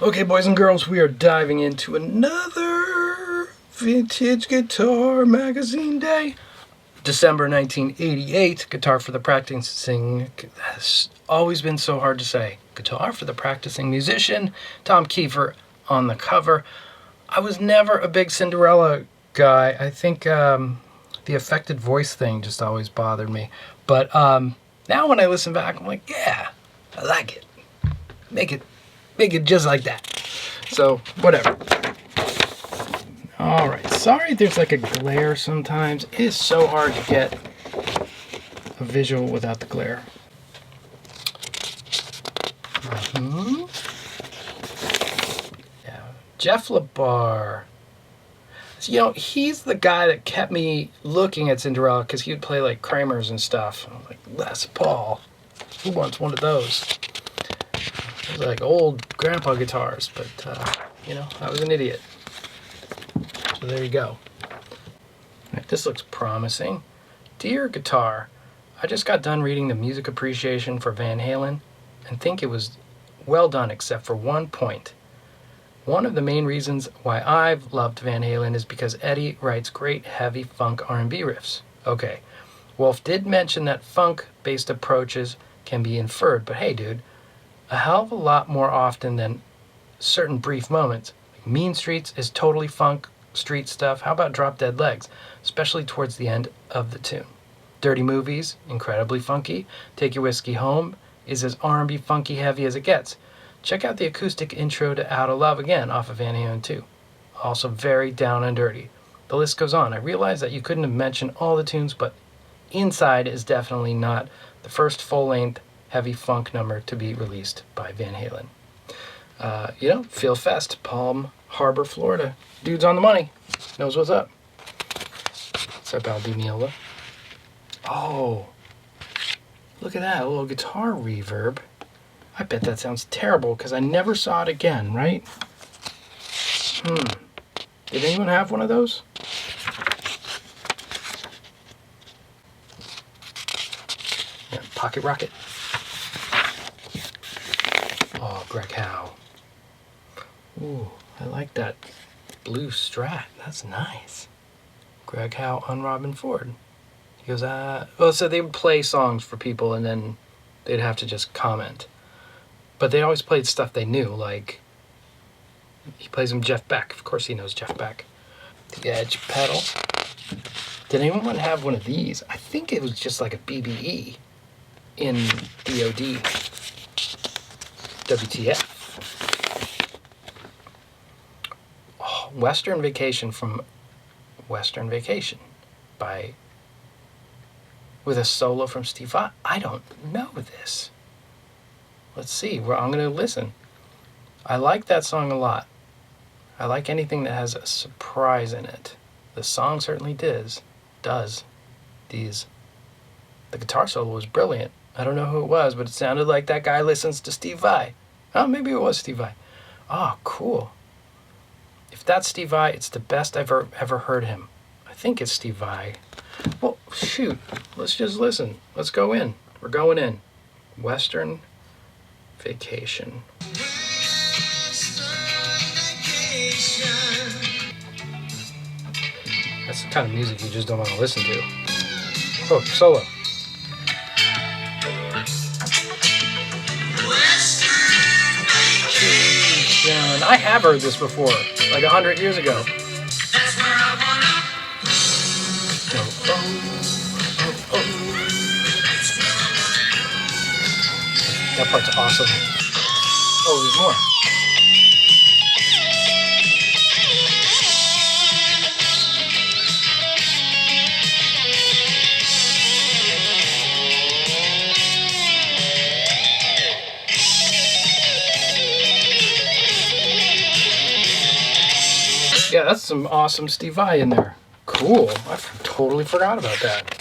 Okay, boys and girls, we are diving into another vintage guitar magazine day. December 1988, Guitar for the Practicing, has always been so hard to say. Guitar for the Practicing Musician, Tom Kiefer on the cover. I was never a big Cinderella guy. I think the affected voice thing just always bothered me. But now when I listen back, I'm like, yeah, I like it. Make it just like that. So, whatever. Alright, sorry there's like a glare sometimes. It is so hard to get a visual without the glare. Yeah. Jeff LaBar. So, you know, he's the guy that kept me looking at Cinderella because he would play like Kramer's and stuff. I was like, Les Paul. Who wants one of those? It was like old grandpa guitars, but, you know, I was an idiot. So there you go. Right, this looks promising. Dear Guitar, I just got done reading the music appreciation for Van Halen and think it was well done except for one point. One of the main reasons why I've loved Van Halen is because Eddie writes great heavy funk R&B riffs. Okay, Wolf did mention that funk-based approaches can be inferred, but hey dude, a hell of a lot more often than certain brief moments. Like Mean Streets is totally funk street stuff. How about Drop Dead Legs, especially towards the end of the tune? Dirty Movies, incredibly funky. Take Your Whiskey Home is as R&B funky heavy as it gets. Check out the acoustic intro to Out of Love again off of Van Halen 2. Also very down and dirty. The list goes on. I realize that you couldn't have mentioned all the tunes, but Inside is definitely not the first full-length heavy funk number to be released by Van Halen. You know, Feel Fest, Palm Harbor, Florida. Dude's on the money. Knows what's up. What's up, Al Di Meola? Oh, look at that, a little guitar reverb. I bet that sounds terrible because I never saw it again, right? Did anyone have one of those? Yeah, Pocket Rocket. Oh, Greg Howe. Ooh, I like that blue Strat. That's nice. Greg Howe on Robin Ford. He goes, well, so they would play songs for people and then they'd have to just comment. But they always played stuff they knew, like he plays them Jeff Beck. Of course he knows Jeff Beck. The Edge pedal. Did anyone have one of these? I think it was just like a BBE in DOD. WTF. Oh, Western Vacation from Western Vacation with a solo from Steve Vai. I don't know this. Let's see. Well, I'm going to listen. I like that song a lot. I like anything that has a surprise in it. The song certainly does. The guitar solo was brilliant. I don't know who it was, but it sounded like that guy listens to Steve Vai. Oh, maybe it was Steve Vai. Oh, cool. If that's Steve Vai, it's the best I've ever heard him. I think it's Steve Vai. Well, shoot. Let's just listen. Let's go in. We're going in. Western Vacation. That's the kind of music you just don't want to listen to. Oh, solo. I have heard this before, like 100 years ago. That's where I wanna. That part's awesome. Oh, there's more. Yeah, that's some awesome Steve Vai in there. Cool. I totally forgot about that.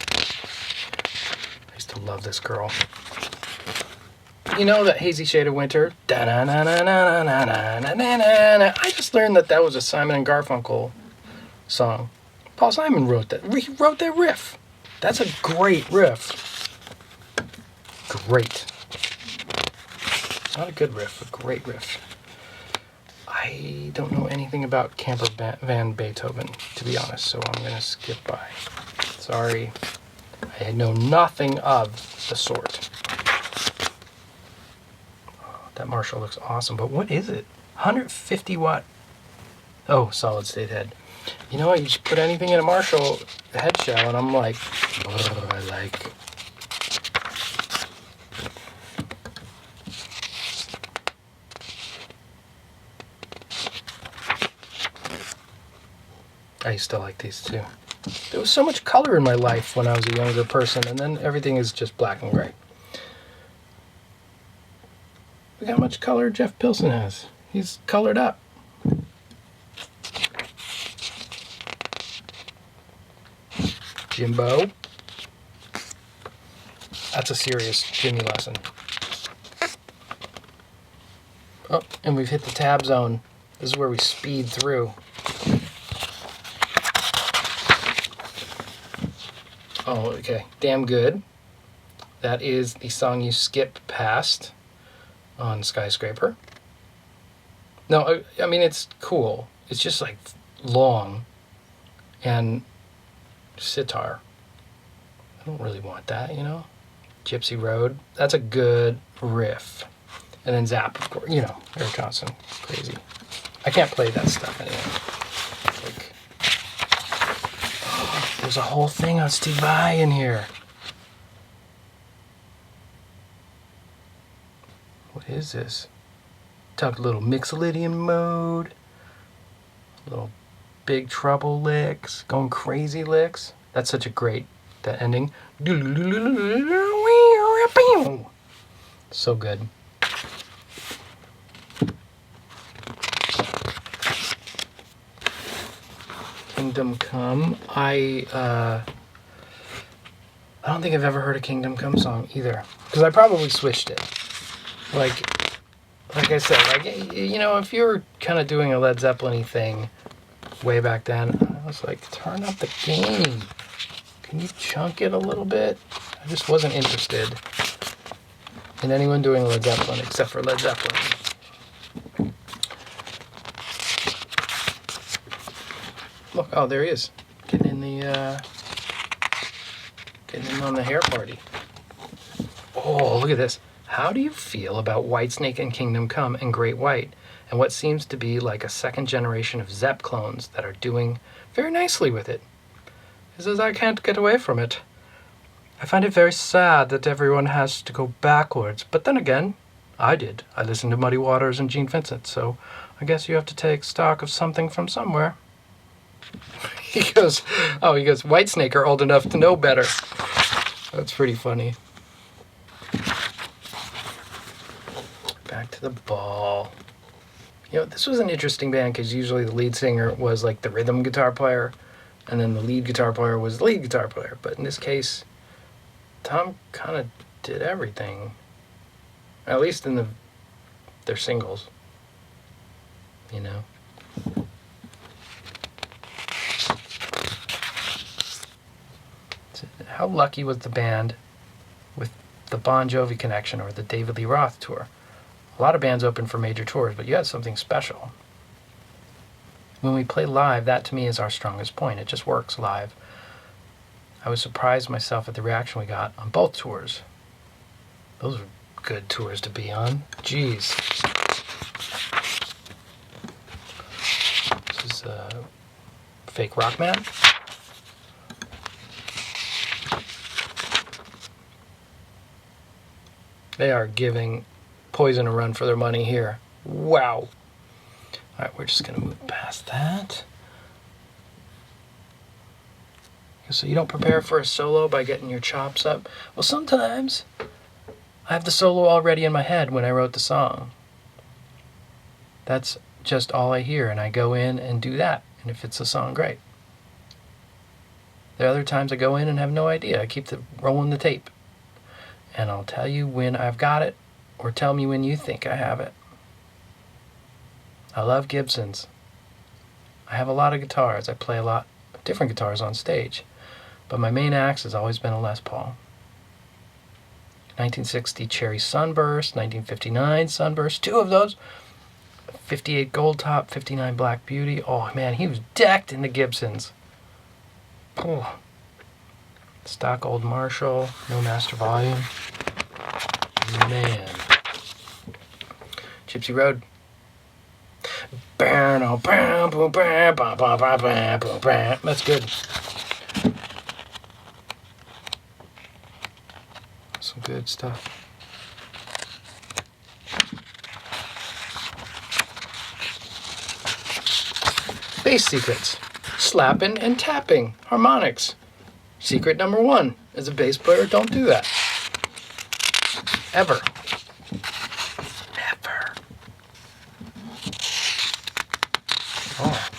I used to love this girl. You know that Hazy Shade of Winter? I just learned that was a Simon and Garfunkel song. Paul Simon wrote that. He wrote that riff. That's a great riff. Great. Not a good riff, a great riff. I don't know anything about Camper Van Beethoven, to be honest, so I'm going to skip by. Sorry. I know nothing of the sort. Oh, that Marshall looks awesome, but what is it? 150 watt. Oh, solid state head. You know what? You just put anything in a Marshall head shell, and I'm like, oh, I like. I used to like these too. There was so much color in my life when I was a younger person, and then everything is just black and gray. Look how much color Jeff Pilson has. He's colored up. Jimbo. That's a serious Jimmy lesson. Oh, and we've hit the tab zone. This is where we speed through. Oh, okay. Damn Good. That is the song you skip past on Skyscraper. No, I mean, it's cool. It's just like long and sitar. I don't really want that, you know? Gypsy Road. That's a good riff. And then Zap, of course. You know, Eric Johnson. Crazy. I can't play that stuff anymore. Like, oh, there's a whole thing on Steve Vai in here. What is this? Talk a little Mixolydian mode. Little Big Trouble licks. Going crazy licks. That's such a great, that ending. So good. Kingdom Come. I don't think I've ever heard a Kingdom Come song either, because I probably switched it. Like I said, like, you know, if you were kind of doing a Led Zeppelin-y thing way back then, I was like, turn up the gain. Can you chunk it a little bit? I just wasn't interested in anyone doing Led Zeppelin except for Led Zeppelin. Look, oh, there he is, getting in on the hair party. Oh, look at this. How do you feel about Whitesnake and Kingdom Come and Great White, and what seems to be like a second generation of Zepp clones that are doing very nicely with it? He says, I can't get away from it. I find it very sad that everyone has to go backwards, but then again, I did. I listened to Muddy Waters and Gene Vincent, so I guess you have to take stock of something from somewhere. He goes, Whitesnake are old enough to know better. That's pretty funny. Back to the Ball. You know, this was an interesting band because usually the lead singer was like the rhythm guitar player, and then the lead guitar player was the lead guitar player. But in this case, Tom kind of did everything. At least in their singles. You know. How lucky was the band with the Bon Jovi connection or the David Lee Roth tour? A lot of bands open for major tours, but you had something special. When we play live, that to me is our strongest point. It just works live. I was surprised myself at the reaction we got on both tours. Those were good tours to be on. Jeez. This is Fake Rock Man. They are giving Poison a run for their money here. Wow. All right, we're just going to move past that. So you don't prepare for a solo by getting your chops up? Well, sometimes I have the solo already in my head when I wrote the song. That's just all I hear, and I go in and do that. And if it's a song, great. There are other times I go in and have no idea. I keep rolling the tape. And I'll tell you when I've got it, or tell me when you think I have it. I love Gibsons. I have a lot of guitars. I play a lot of different guitars on stage. But my main axe has always been a Les Paul. 1960 Cherry Sunburst, 1959 Sunburst, two of those 58 Gold Top, 59 Black Beauty. Oh man, he was decked in the Gibsons. Oh. Stock Old Marshall, no master volume. Man. Gypsy Road. That's good. Some good stuff. Bass secrets. Slapping and tapping. Harmonics. Secret number 1. As a bass player, don't do that. Ever. Ever. Oh.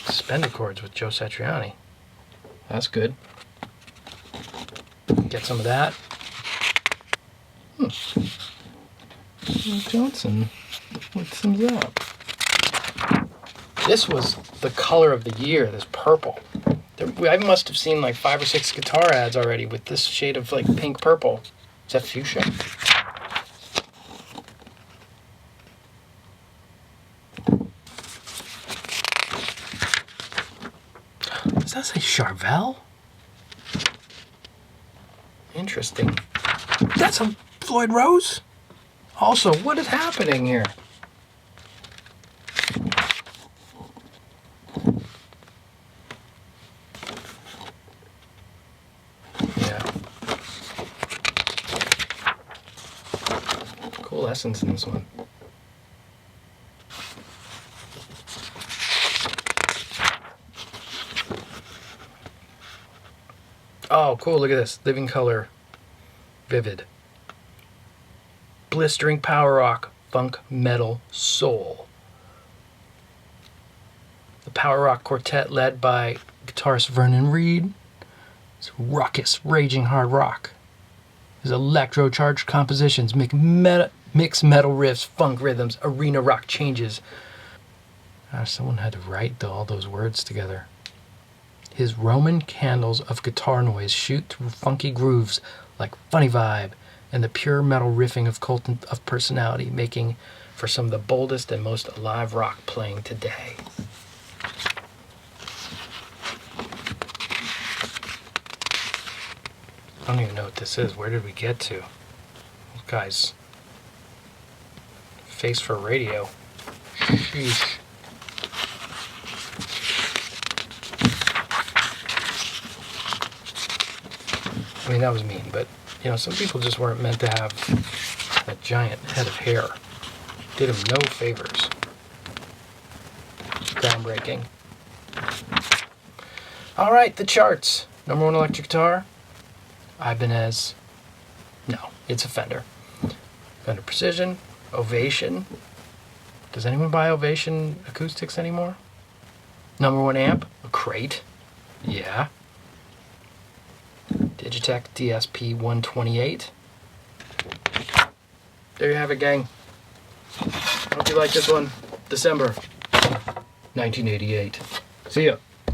Suspended chords with Joe Satriani. That's good. Get some of that. Johnson, what's up? This was the color of the year, this purple. I must have seen like 5 or 6 guitar ads already with this shade of like pink purple. Is that fuchsia? Does that say Charvel? Interesting. That's a Floyd Rose? Also, what is happening here? Cool essence in this one. Oh, cool, look at this. Living Color. Vivid. Blistering power rock, funk, metal, soul. The power rock quartet led by guitarist Vernon Reid. It's ruckus, raging hard rock. His electro-charged compositions mix metal riffs, funk rhythms, arena rock changes. Gosh, someone had to write all those words together. His Roman candles of guitar noise shoot through funky grooves like Funny Vibe and the pure metal riffing of Cult of Personality, making for some of the boldest and most alive rock playing today. I don't even know what this is. Where did we get to? Guys, face for radio. Sheesh. I mean, that was mean, but, you know, some people just weren't meant to have that giant head of hair. Did him no favors. Groundbreaking. All right, the charts. Number 1 electric guitar. Ibanez. No, it's a Fender. Fender Precision. Ovation. Does anyone buy Ovation acoustics anymore? Number 1 amp. A Crate. Yeah. Digitech DSP 128. There you have it, gang. Hope you like this one. December 1988. See ya.